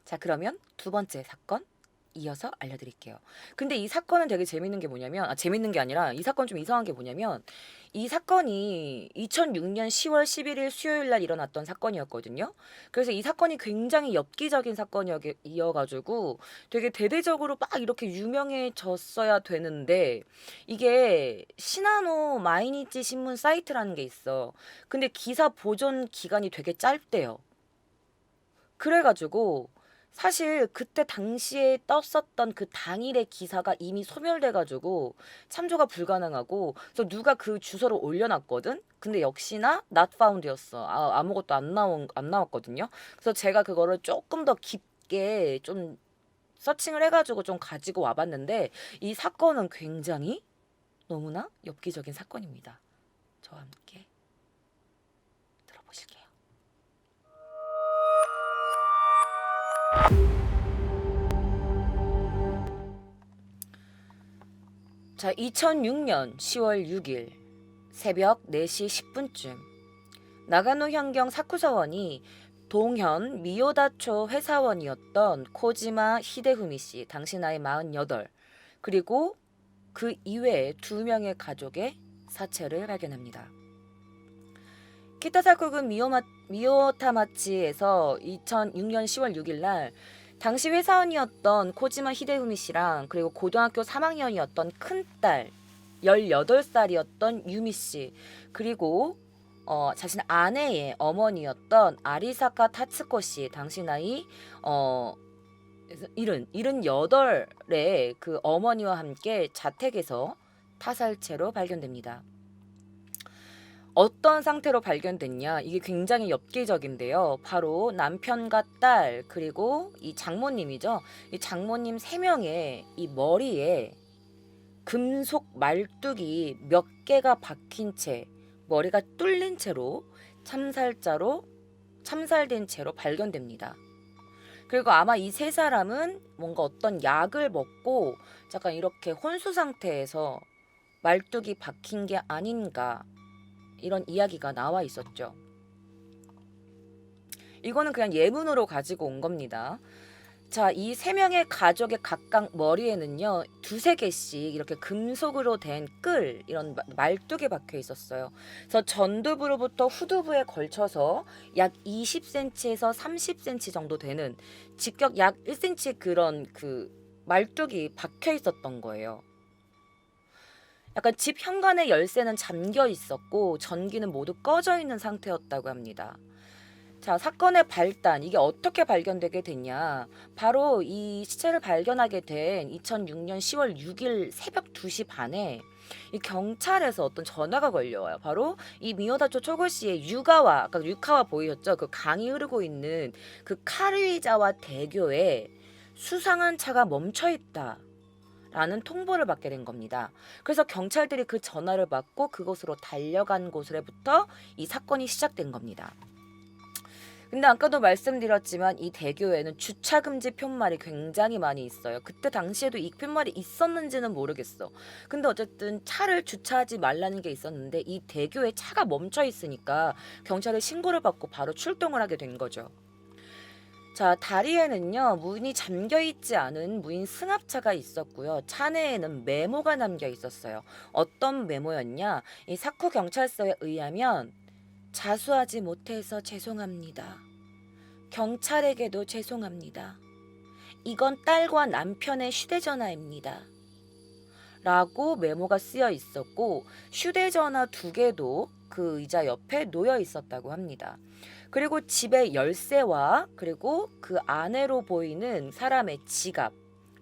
자, 그러면 두 번째 사건 이어서 알려드릴게요. 근데 이 사건은 되게 재밌는 게 뭐냐면, 재밌는 게 아니라 이 사건 좀 이상한 게 뭐냐면, 이 사건이 2006년 10월 11일 수요일 날 일어났던 사건이었거든요. 그래서 이 사건이 굉장히 엽기적인 사건이어가지고 되게 대대적으로 막 이렇게 유명해졌어야 되는데, 이게 시나노 마이니치 신문 사이트라는 게 있어. 근데 기사 보존 기간이 되게 짧대요. 그래가지고 사실 그때 당시에 떴었던 그 당일의 기사가 이미 소멸돼가지고 참조가 불가능하고, 그래서 누가 그 주소를 올려놨거든. 근데 역시나 not found였어. 아무것도 안 나왔거든요. 그래서 제가 그거를 조금 더 깊게 좀 서칭을 해가지고 좀 가지고 와봤는데, 이 사건은 굉장히 너무나 엽기적인 사건입니다. 저와 함께 들어보실게요. 자, 2006년 10월 6일 새벽 4시 10분쯤 나가노 현경 사쿠서원이 동현 미요다초 회사원이었던 코지마 히데후미 씨, 당시 나이 48, 그리고 그 이외에 2명의 가족의 사체를 발견합니다. 키타사쿠군 미요타마치에서 2006년 10월 6일 날 당시 회사원이었던 코지마 히데후미 씨랑, 그리고 고등학교 3학년이었던 큰딸 18살이었던 유미 씨, 그리고 자신 아내의 어머니였던 아리사카 타츠코 씨, 당시 나이 78의 그 어머니와 함께 자택에서 타살체로 발견됩니다. 어떤 상태로 발견됐냐? 이게 굉장히 엽기적인데요. 바로 남편과 딸, 그리고 이 장모님이죠. 이 장모님 3명의 이 머리에 금속 말뚝이 몇 개가 박힌 채, 머리가 뚫린 채로 참살된 채로 발견됩니다. 그리고 아마 이 3사람은 뭔가 어떤 약을 먹고 잠깐 이렇게 혼수 상태에서 말뚝이 박힌 게 아닌가, 이런 이야기가 나와 있었죠. 이거는 그냥 예문으로 가지고 온 겁니다. 자, 이 3명의 가족의 각각 머리에는요, 2~3개씩 이렇게 금속으로 된 이런 말뚝이 박혀 있었어요. 그래서 전두부로부터 후두부에 걸쳐서 약 20cm에서 30cm 정도 되는, 직격 약 1cm 그런 그 말뚝이 박혀 있었던 거예요. 약간 집 현관의 열쇠는 잠겨 있었고 전기는 모두 꺼져 있는 상태였다고 합니다. 자, 사건의 발단, 이게 어떻게 발견되게 됐냐? 바로 이 시체를 발견하게 된 2006년 10월 6일 새벽 2시 반에 이 경찰에서 어떤 전화가 걸려와요. 바로 이 미요다초 초고시의 아까 유카와 보이셨죠? 그 강이 흐르고 있는 그 카루이자와 대교에 수상한 차가 멈춰 있다 라는 통보를 받게 된 겁니다. 그래서 경찰들이 그 전화를 받고 그곳으로 달려간 곳으로부터 이 사건이 시작된 겁니다. 근데 아까도 말씀드렸지만 이 대교에는 주차금지 푯말이 굉장히 많이 있어요. 그때 당시에도 이 푯말이 있었는지는 모르겠어. 근데 어쨌든 차를 주차하지 말라는 게 있었는데 이 대교에 차가 멈춰 있으니까 경찰에 신고를 받고 바로 출동을 하게 된 거죠. 자, 다리에는요, 문이 잠겨 있지 않은 무인 승합차가 있었고요. 차 내에는 메모가 남겨 있었어요. 어떤 메모였냐? 이 사쿠 경찰서에 의하면 자수하지 못해서 죄송합니다. 경찰에게도 죄송합니다. 이건 딸과 남편의 휴대전화입니다. 라고 메모가 쓰여 있었고, 휴대전화 2개도 그 의자 옆에 놓여 있었다고 합니다. 그리고 집의 열쇠와 그리고 그 안으로 보이는 사람의 지갑,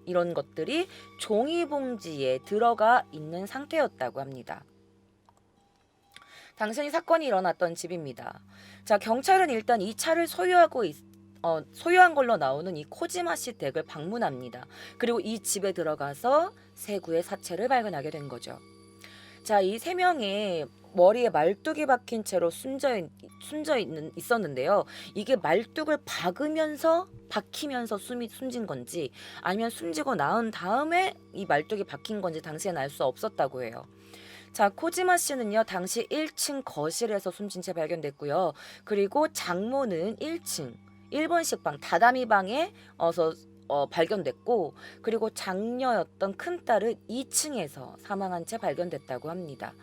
이런 것들이 종이봉지에 들어가 있는 상태였다고 합니다. 당신이 사건이 일어났던 집입니다. 자, 경찰은 일단 이 차를 소유한 걸로 나오는 이 코지마 씨 댁을 방문합니다. 그리고 이 집에 들어가서 3구의 사체를 발견하게 된 거죠. 자, 이 3명의 머리에 말뚝이 박힌 채로 있었는데요. 이게 말뚝을 박히면서 숨진 건지, 아니면 숨지고 나은 다음에 이 말뚝이 박힌 건지 당시에는 알 수 없었다고 해요. 자, 코지마 씨는요, 당시 1층 거실에서 숨진 채 발견됐고요. 그리고 장모는 1층 일본 식빵 다다미 방에 어서 발견됐고, 그리고 장녀였던 큰딸은 2층에서 사망한 채 발견됐다고 합니다.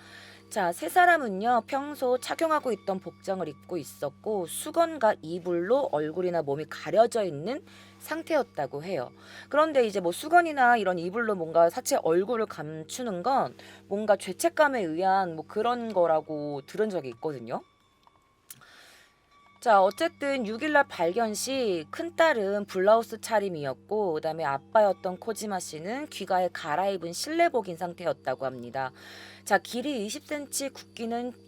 자, 세 사람은요, 평소 착용하고 있던 복장을 입고 있었고, 수건과 이불로 얼굴이나 몸이 가려져 있는 상태였다고 해요. 그런데 이제 뭐 수건이나 이런 이불로 뭔가 사체 얼굴을 감추는 건 뭔가 죄책감에 의한 뭐 그런 거라고 들은 적이 있거든요. 자, 어쨌든 6일날 발견 시 큰딸은 블라우스 차림이었고, 그다음에 아빠였던 코지마 씨는 귀가에 갈아입은 실내복인 상태였다고 합니다. 자, 길이 20cm,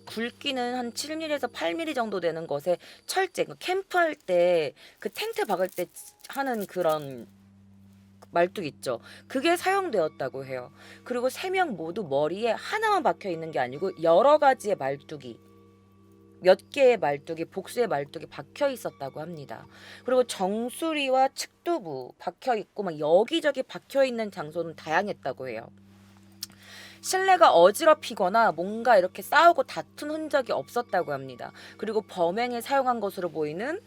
굵기는 한 7mm에서 8mm 정도 되는 것에 철제, 캠프할 때 그 텐트 박을 때 하는 그런 말뚝 있죠. 그게 사용되었다고 해요. 그리고 세 명 모두 머리에 하나만 박혀 있는 게 아니고 여러 가지의 말뚝이, 몇 개의 말뚝이, 복수의 말뚝이 박혀 있었다고 합니다. 그리고 정수리와 측두부 박혀 있고 막 여기저기 박혀 있는 장소는 다양했다고 해요. 실내가 어지럽히거나 뭔가 이렇게 싸우고 다툰 흔적이 없었다고 합니다. 그리고 범행에 사용한 것으로 보이는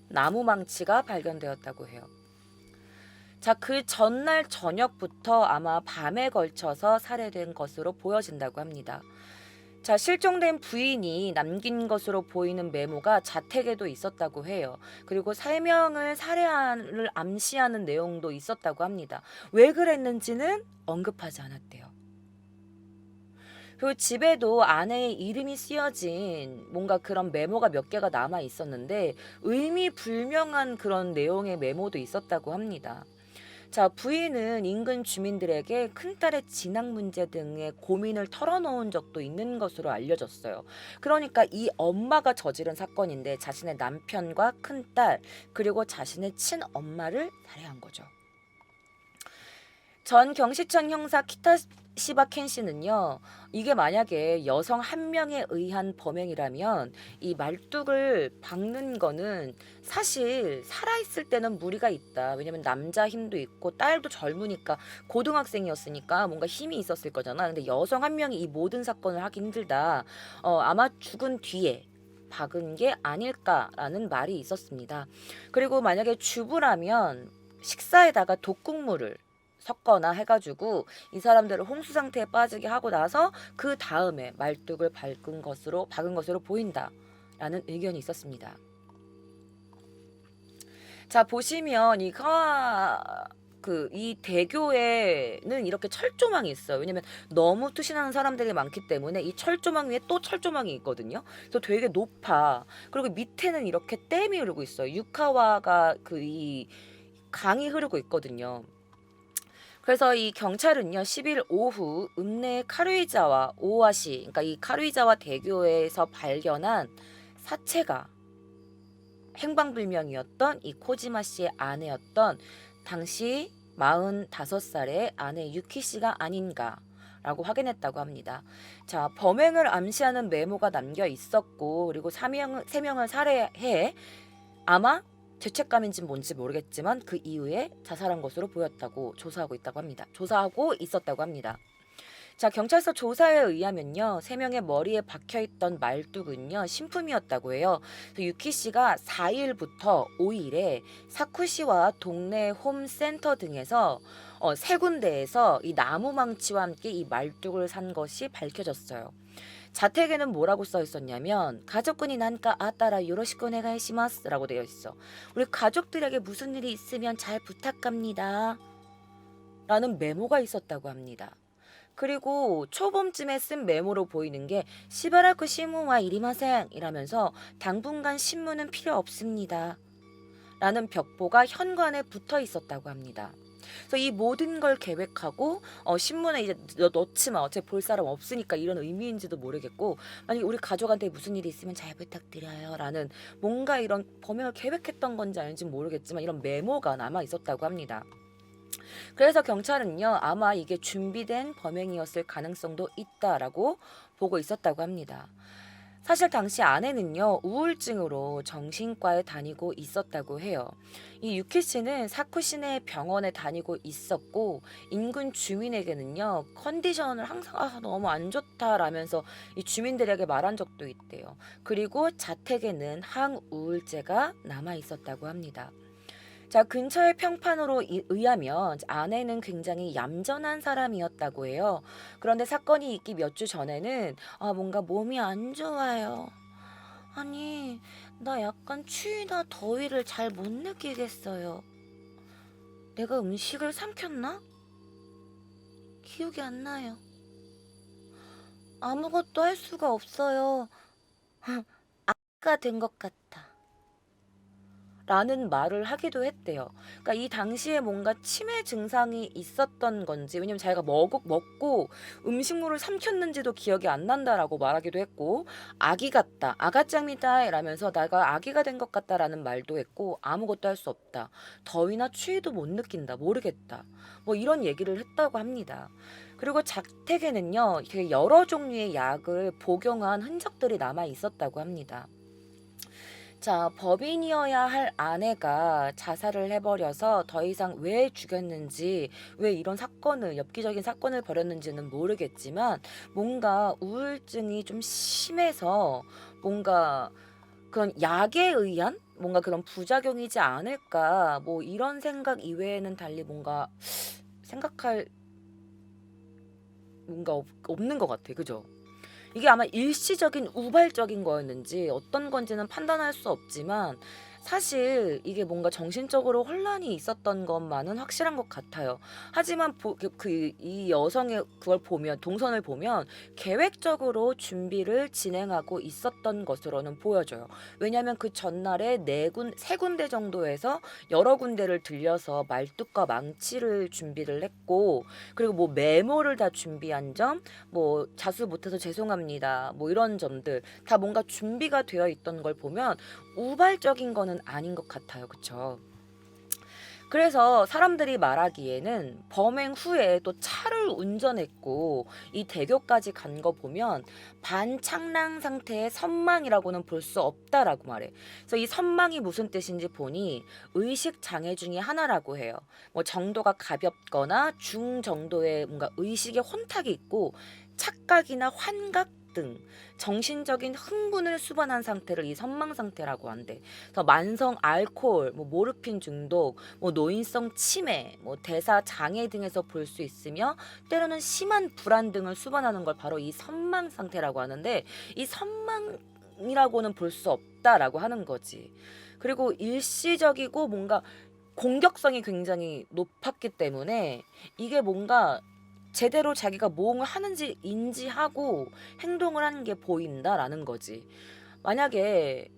나무 망치가 발견되었다고 해요. 자, 그 전날 저녁부터 아마 밤에 걸쳐서 살해된 것으로 보여진다고 합니다. 자, 실종된 부인이 남긴 것으로 보이는 메모가 자택에도 있었다고 해요. 그리고 3명을 살해를 암시하는 내용도 있었다고 합니다. 왜 그랬는지는 언급하지 않았대요. 그리고 집에도 아내의 이름이 쓰여진 뭔가 그런 메모가 몇 개가 남아 있었는데 의미 불명한 그런 내용의 메모도 있었다고 합니다. 자, 부인은 인근 주민들에게 큰딸의 진학 문제 등의 고민을 털어놓은 적도 있는 것으로 알려졌어요. 그러니까 이 엄마가 저지른 사건인데 자신의 남편과 큰딸 그리고 자신의 친엄마를 살해한 거죠. 전 경시청 형사 키타시바 켄 씨는요, 이게 만약에 여성 한 명에 의한 범행이라면 이 말뚝을 박는 거는 사실 살아있을 때는 무리가 있다. 왜냐면 남자 힘도 있고 딸도 젊으니까 고등학생이었으니까 뭔가 힘이 있었을 거잖아. 근데 여성 한 명이 이 모든 사건을 하기 힘들다. 아마 죽은 뒤에 박은 게 아닐까라는 말이 있었습니다. 그리고 만약에 주부라면 식사에다가 독국물을 섞거나 해가지고 이 사람들을 홍수 상태에 빠지게 하고 나서 그 다음에 말뚝을 박은 것으로 보인다라는 의견이 있었습니다. 자, 보시면 이 대교에는 이렇게 철조망이 있어요. 왜냐면 너무 투신하는 사람들이 많기 때문에 이 철조망 위에 또 철조망이 있거든요. 그래서 되게 높아. 그리고 밑에는 이렇게 댐이 흐르고 있어요. 유카와가 이 강이 흐르고 있거든요. 그래서 이 경찰은요, 10일 오후 읍내 카루이자와 오와시, 그러니까 이 카루이자와 대교에서 발견한 사체가 행방불명이었던 이 코지마 씨의 아내였던 당시 45살의 아내 유키 씨가 아닌가라고 확인했다고 합니다. 자, 범행을 암시하는 메모가 남겨 있었고, 그리고 3명을 살해해 아마 죄책감인지 뭔지 모르겠지만 그 이후에 자살한 것으로 보였다고 조사하고 있었다고 합니다. 자, 경찰서 조사에 의하면요, 3명의 머리에 박혀있던 말뚝은요 신품이었다고 해요. 유키 씨가 4일부터 5일에 사쿠시와 동네 홈센터 등에서 3군데에서 이 나무 망치와 함께 이 말뚝을 산 것이 밝혀졌어요. 자택에는 뭐라고 써 있었냐면 가족군이 난까 아따라 요로시코 오네가이시마스라고 되어 있어. 우리 가족들에게 무슨 일이 있으면 잘 부탁합니다 라는 메모가 있었다고 합니다. 그리고 초봄쯤에 쓴 메모로 보이는 게 시바라쿠 신문와 이리마생 이라면서 당분간 신문은 필요 없습니다 라는 벽보가 현관에 붙어 있었다고 합니다. 그래서 이 모든 걸 계획하고 신문에 이제 넣지만 어차피 볼 사람 없으니까 이런 의미인지도 모르겠고, 만약에 우리 가족한테 무슨 일이 있으면 잘 부탁드려요 라는 뭔가 이런 범행을 계획했던 건지 아닌지 모르겠지만 이런 메모가 남아 있었다고 합니다. 그래서 경찰은요, 아마 이게 준비된 범행이었을 가능성도 있다라고 보고 있었다고 합니다. 사실 당시 아내는요, 우울증으로 정신과에 다니고 있었다고 해요. 이 유키 씨는 사쿠 시내 병원에 다니고 있었고, 인근 주민에게는요, 컨디션을 항상 너무 안 좋다라면서 이 주민들에게 말한 적도 있대요. 그리고 자택에는 항우울제가 남아 있었다고 합니다. 자, 근처의 평판으로 의하면 아내는 굉장히 얌전한 사람이었다고 해요. 그런데 사건이 있기 몇 주 전에는 뭔가 몸이 안 좋아요. 아니, 나 약간 추위나 더위를 잘 못 느끼겠어요. 내가 음식을 삼켰나? 기억이 안 나요. 아무것도 할 수가 없어요. 가 된 것 같아. 라는 말을 하기도 했대요. 그러니까 이 당시에 뭔가 치매 증상이 있었던 건지, 왜냐면 자기가 먹고 음식물을 삼켰는지도 기억이 안 난다라고 말하기도 했고, 아기 같다, 아가짱이다 이라면서 내가 아기가 된 것 같다라는 말도 했고, 아무것도 할 수 없다, 더위나 추위도 못 느낀다, 모르겠다, 뭐 이런 얘기를 했다고 합니다. 그리고 자택에는요, 되게 여러 종류의 약을 복용한 흔적들이 남아 있었다고 합니다. 자, 법인이어야 할 아내가 자살을 해버려서 더 이상 왜 죽였는지, 왜 이런 사건을, 엽기적인 사건을 벌였는지는 모르겠지만, 뭔가 우울증이 좀 심해서 뭔가 그런 약에 의한 뭔가 그런 부작용이지 않을까, 뭐 이런 생각 이외에는 달리 뭔가 생각할 뭔가 없는 것 같아. 그죠? 이게 아마 일시적인 우발적인 거였는지 어떤 건지는 판단할 수 없지만, 사실 이게 뭔가 정신적으로 혼란이 있었던 것만은 확실한 것 같아요. 하지만 이 여성의 그걸 보면, 동선을 보면 계획적으로 준비를 진행하고 있었던 것으로는 보여져요. 왜냐하면 그 전날에 세 군데 정도에서 여러 군데를 들려서 말뚝과 망치를 준비를 했고, 그리고 뭐 메모를 다 준비한 점, 뭐 자수 못해서 죄송합니다, 뭐 이런 점들 다 뭔가 준비가 되어 있던 걸 보면 우발적인 거는 아닌 것 같아요. 그쵸? 그래서 사람들이 말하기에는 범행 후에 또 차를 운전했고 이 대교까지 간 거 보면 반창랑 상태의 선망이라고는 볼 수 없다라고 말해. 그래서 이 선망이 무슨 뜻인지 보니 의식 장애 중에 하나라고 해요. 뭐 정도가 가볍거나 중 정도의 뭔가 의식의 혼탁이 있고, 착각이나 환각 등 정신적인 흥분을 수반한 상태를 이 선망 상태라고 한대. 그래서 만성 알코올, 뭐 모르핀 중독, 뭐 노인성 치매, 뭐 대사 장애 등에서 볼 수 있으며, 때로는 심한 불안 등을 수반하는 걸 바로 이 선망 상태라고 하는데, 이 선망이라고는 볼 수 없다라고 하는 거지. 그리고 일시적이고 뭔가 공격성이 굉장히 높았기 때문에 이게 뭔가 제대로 자기가 모험을 하는지 인지하고 행동을 하는 게 보인다라는 거지. 만약에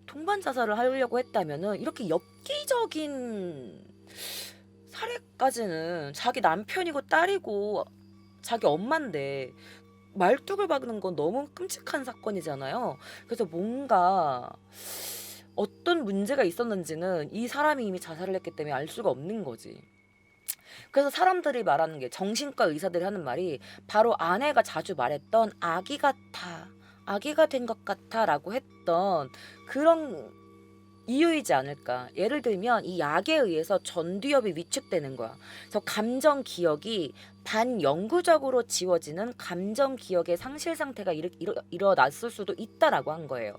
동반 자살을 하려고 했다면은 이렇게 엽기적인 사례까지는, 자기 남편이고 딸이고 자기 엄마인데 말뚝을 박는 건 너무 끔찍한 사건이잖아요. 그래서 뭔가 어떤 문제가 있었는지는 이 사람이 이미 자살을 했기 때문에 알 수가 없는 거지. 그래서 사람들이 말하는 게, 정신과 의사들이 하는 말이 바로 아내가 자주 말했던 아기 같아, 아기가 된 것 같아라고 했던 그런 이유이지 않을까. 예를 들면 이 약에 의해서 전두엽이 위축되는 거야. 그래서 감정 기억이 반영구적으로 지워지는 감정 기억의 상실 상태가 일어났을 수도 있다라고 한 거예요.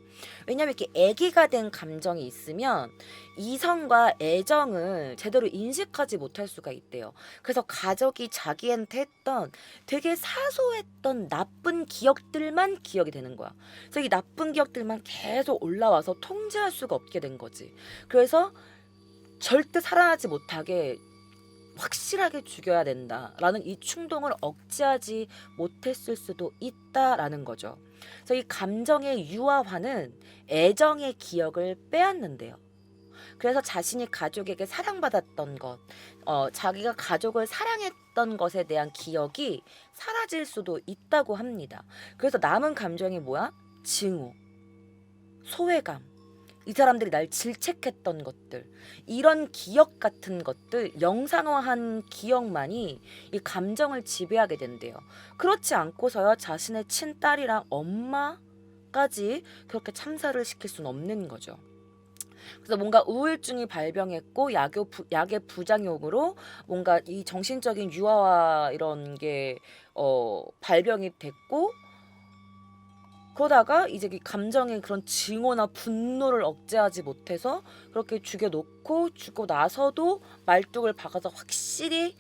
왜냐하면 이렇게 애기가 된 감정이 있으면 이성과 애정을 제대로 인식하지 못할 수가 있대요. 그래서 가족이 자기한테 했던 되게 사소했던 나쁜 기억들만 기억이 되는 거야. 그래서 이 나쁜 기억들만 계속 올라와서 통제할 수가 없게 된 거지. 그래서 절대 살아나지 못하게 확실하게 죽여야 된다라는 이 충동을 억제하지 못했을 수도 있다라는 거죠. 그래서 이 감정의 유아화는 애정의 기억을 빼앗는데요. 그래서 자신이 가족에게 사랑받았던 것, 자기가 가족을 사랑했던 것에 대한 기억이 사라질 수도 있다고 합니다. 그래서 남은 감정이 뭐야? 증오, 소외감, 이 사람들이 날 질책했던 것들, 이런 기억 같은 것들, 영상화한 기억만이 이 감정을 지배하게 된대요. 그렇지 않고서야 자신의 친딸이랑 엄마, 가족까지 그렇게 참사를 시킬 수는 없는 거죠. 그래서 뭔가 우울증이 발병했고 약의 부작용으로 뭔가 이 정신적인 유아와 이런 게 발병이 됐고, 그러다가 이제 이 감정의 그런 증오나 분노를 억제하지 못해서 그렇게 죽여놓고 죽고 나서도 말뚝을 박아서 확실히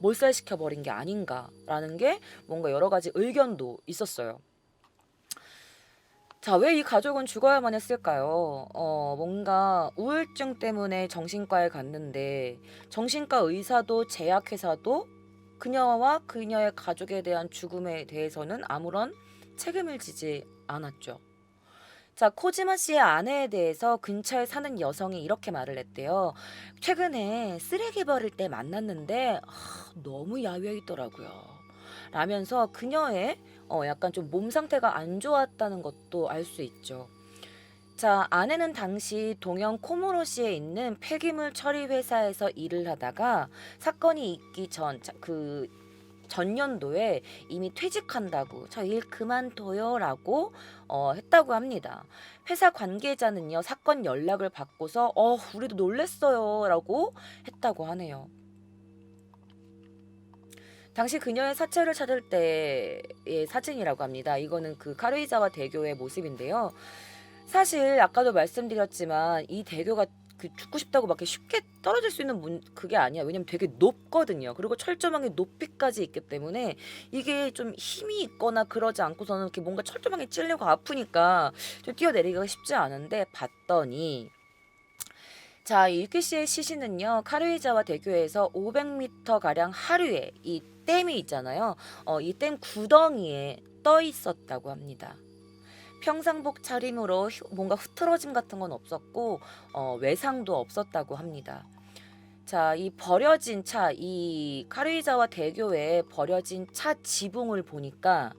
몰살시켜 버린 게 아닌가라는 게 뭔가 여러 가지 의견도 있었어요. 자, 왜 이 가족은 죽어야만 했을까요? 뭔가 우울증 때문에 정신과에 갔는데 정신과 의사도 제약회사도 그녀와 그녀의 가족에 대한 죽음에 대해서는 아무런 책임을 지지 않았죠. 자, 코지마 씨의 아내에 대해서 근처에 사는 여성이 이렇게 말을 했대요. 최근에 쓰레기 버릴 때 만났는데 너무 야위어 있더라고요. 라면서 그녀의 약간 좀 몸 상태가 안 좋았다는 것도 알 수 있죠. 자, 아내는 당시 동영 코모로시에 있는 폐기물 처리 회사에서 일을 하다가 사건이 있기 그 전년도에 이미 퇴직한다고, 저 일 그만둬요라고 했다고 합니다. 회사 관계자는요, 사건 연락을 받고서 우리도 놀랬어요라고 했다고 하네요. 당시 그녀의 사체를 찾을 때의 사진이라고 합니다. 이거는 그 카루이자와 대교의 모습인데요. 사실 아까도 말씀드렸지만 이 대교가 그 죽고 싶다고 막 이렇게 쉽게 떨어질 수 있는 그게 아니야. 왜냐면 되게 높거든요. 그리고 철조망이 높이까지 있기 때문에 이게 좀 힘이 있거나 그러지 않고서는 이렇게 뭔가 철조망에 찔리고 아프니까 좀 뛰어내리기가 쉽지 않은데, 봤더니 자, 유키 씨의 시신은요, 카루이자와 대교에서 500m 가량 하류에 이 댐이 있잖아요. 이 댐 구덩이에 떠 있었다고 합니다. 평상복 차림으로 뭔가 흐트러짐 같은 건 없었고 외상도 없었다고 합니다. 자, 이 버려진 차, 이 카루이자와 대교에 버려진 차 지붕을 보니까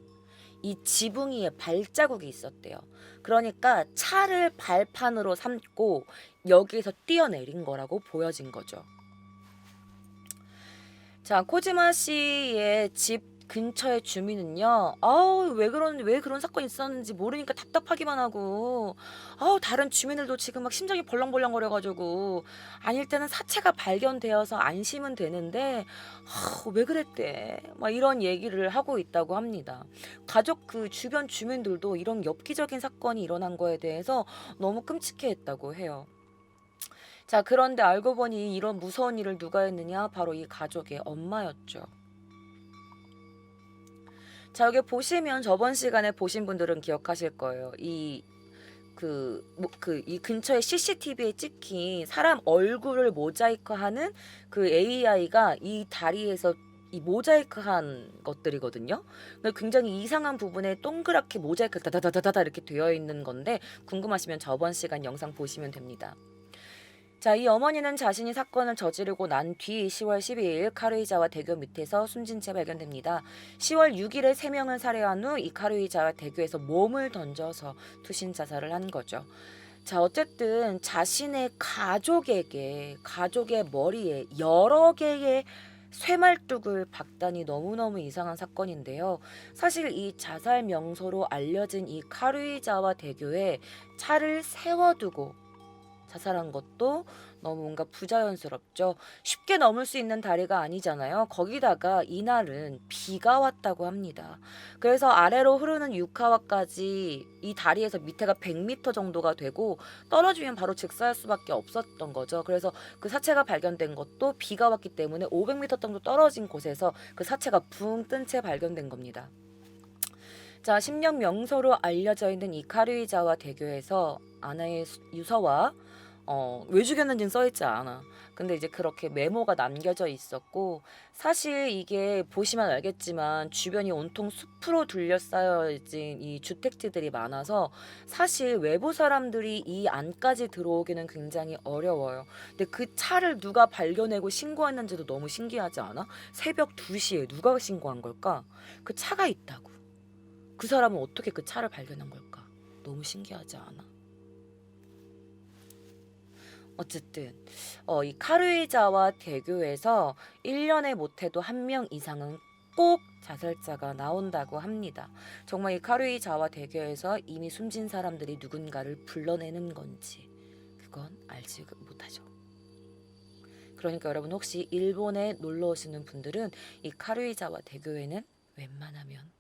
이 지붕 위에 발자국이 있었대요. 그러니까 차를 발판으로 삼고 여기에서 뛰어내린 거라고 보여진 거죠. 자, 코지마 씨의 집 근처의 주민은요, 왜 그런 사건이 있었는지 모르니까 답답하기만 하고, 다른 주민들도 지금 막 심장이 벌렁벌렁거려가지고, 아닐 때는 사체가 발견되어서 안심은 되는데, 왜 그랬대? 막 이런 얘기를 하고 있다고 합니다. 가족 그 주변 주민들도 이런 엽기적인 사건이 일어난 거에 대해서 너무 끔찍해 했다고 해요. 자, 그런데 알고 보니 이런 무서운 일을 누가 했느냐? 바로 이 가족의 엄마였죠. 자, 여기 보시면 저번 시간에 보신 분들은 기억하실 거예요. 이 근처에 CCTV에 찍힌 사람 얼굴을 모자이크하는 그 AI가 이 다리에서 이 모자이크한 것들이거든요. 굉장히 이상한 부분에 동그랗게 모자이크 다다다다다 이렇게 되어 있는 건데, 궁금하시면 저번 시간 영상 보시면 됩니다. 자, 이 어머니는 자신이 사건을 저지르고 난 뒤 10월 12일 카루이자와 대교 밑에서 숨진 채 발견됩니다. 10월 6일에 3명을 살해한 후 이 카루이자와 대교에서 몸을 던져서 투신 자살을 한 거죠. 자, 어쨌든 자신의 가족의 머리에 여러 개의 쇠말뚝을 박다니 너무너무 이상한 사건인데요. 사실 이 자살 명소로 알려진 이 카루이자와 대교에 차를 세워두고 자살한 것도 너무 뭔가 부자연스럽죠. 쉽게 넘을 수 있는 다리가 아니잖아요. 거기다가 이날은 비가 왔다고 합니다. 그래서 아래로 흐르는 유카와까지 이 다리에서 밑에가 100m 정도가 되고 떨어지면 바로 즉사할 수밖에 없었던 거죠. 그래서 그 사체가 발견된 것도 비가 왔기 때문에 500m 정도 떨어진 곳에서 그 사체가 붕 뜬 채 발견된 겁니다. 자, 십년 명소로 알려져 있는 이 카루이자와 대교에서 아내의 유서와 왜 죽였는지는 써있지 않아. 근데 이제 그렇게 메모가 남겨져 있었고, 사실 이게 보시면 알겠지만 주변이 온통 숲으로 둘러싸여진 이 주택지들이 많아서 사실 외부 사람들이 이 안까지 들어오기는 굉장히 어려워요. 근데 그 차를 누가 발견하고 신고했는지도 너무 신기하지 않아? 새벽 2시에 누가 신고한 걸까? 그 차가 있다고. 그 사람은 어떻게 그 차를 발견한 걸까? 너무 신기하지 않아? 어쨌든 이 카루이자와 대교에서 1년에 못해도 한 명 이상은 꼭 자살자가 나온다고 합니다. 정말 이 카루이자와 대교에서 이미 숨진 사람들이 누군가를 불러내는 건지 그건 알지 못하죠. 그러니까 여러분 혹시 일본에 놀러 오시는 분들은 이 카루이자와 대교에는 웬만하면